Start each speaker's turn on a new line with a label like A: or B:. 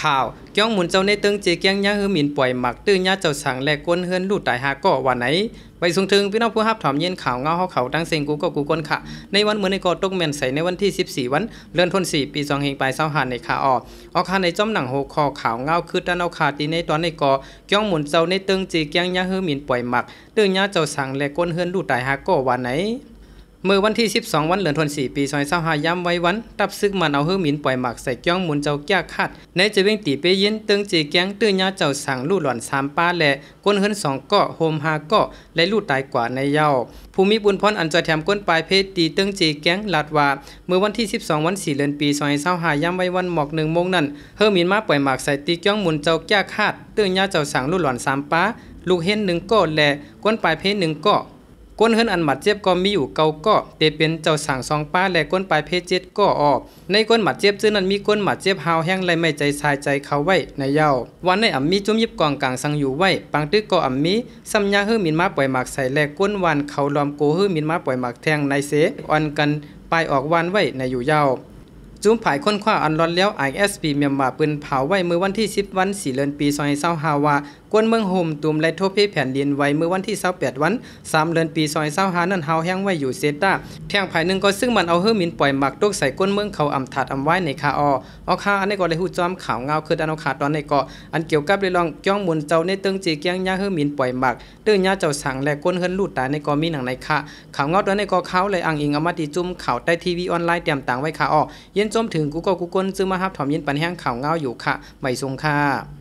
A: ข่าวเกี้ยงหมุนเจ้าในตึงเจเกียงย่าฮือหมินป่วยหมักตื้อยาเจ้าสังและก้นเฮือนลูดตายหาก็วันไหนไปส่งถึงพี่น้องผู้รับถอมเย็นข่าวเงาเขาตั้งเซ็งกูก็กูก้นค่ะในวันเมื่อในกอตกแม่นใส่ในวันที่14วันเดือนธันวาคมปี2ปลาย25ในข่าวออกข่าวในจ้อมหนังโหคอข่าวเงาคือด้านเอาขาตีในตอนในกอเกี้ยงหมุนเจ้าในตึงเจเกียงย่าฮือหมินป่วยหมักตื้อยาเจ้าสังและก้นเฮือนลูดตายหาก็วันไหนเมื่อวันที่12วันเดือนธันวาคมปี2025ย้ำไว้วันตับซึกมันเอาฮื้อหมินปล่อยหมักใส่เกี้ยงหมุนเจ้าแก้คาดในจะเว้งตีเปยินตึงจีแก้งตื้อยาเจ้าสั่งลู่หล่อน3ป้าและก้นเฮิรน2เกาะโฮม5เกาะและลู่ตายกว่าในเยาภูมิบุญพรอันจอยแถมก้นปลายเพชรตีตึงจีแก้งลาดว่าเมื่อวันที่12วัน4เดือนปี2025ย้ำไว้วันหมอก1โมงนั้นเฮื้อหมินมาปล่อยหมักใส่ตีเกี้ยงหมุนเจ้าแก้คาดตื้อยาเจ้าสั่งลู่หล่อน3ป้าลูกเห็น1เกาะและก้นปลายเพชร1เกาะก้นเฮิรนอันหมัดเจ็บก็มีอยู่เก่าก็เตเป็นเจ้าสั่ง2ป้าและก้นปลายเพชร7ก็ออกในก้นหมัดเจ็บซึ่งนั้นมีก้นหมัดเจ็บหาวแห้งไหลไม่ใจสายใจเขาไว้ในเย้าวันในอ่ำมีจุ่มยิบกองกลางสังอยู่ไว้ปังตึกก็อ่ำมีซ้ำยาฮื้อมินมาปล่อยหมักใส่และก้นวันเขาล้อมโกฮื้อมินมาปล่อยหมักแทงในเสอ่อนกันปลายออกวันไว้ในอยู่เย้าจุ่มผายค้นคว้าอันร้อนแล้ว ISP เมียนมาปืนเผาไว้เมื่อวันที่10วัน4เดือนปี2025ว่ากวนเมืองโฮมตุ่มและโทเพแผ่นดินไว้เมื่อวันที่28วัน3เดือนปี2025นั้นเฮาแห้งไว้อยู่เซต้าแทงภายนึงก็ซึ่งมันเอาเฮือมินปล่อยหมักตกใส่ก้นเมืองเขาอำถาดอำไว้ในคาเอาคาอันนี้ก็เลยฮู้จอมข่าวเงาคืออันเอาขาตอนในเกาะอันเกี่ยวกับเรื่องจ้องหมุนเจ้าในตึงจีเกียงยาเฮือมินปล่อยหมักตื้อยาเจ้าสังและก้นเฮือนลูดตายในก็มีหนังในคาข่าวเงาตอนในก็เขาเลยอ้างอิงเอามาติจุ่มข่าวใต้ทีวีออนไลน์เตรียมต่างไว้คาเย็นจมถึงกูก็กูก้นซื้อมารับถอมยินปันแห้งข่าวเงาอยู่ค่ะไม่ทรงค่ะ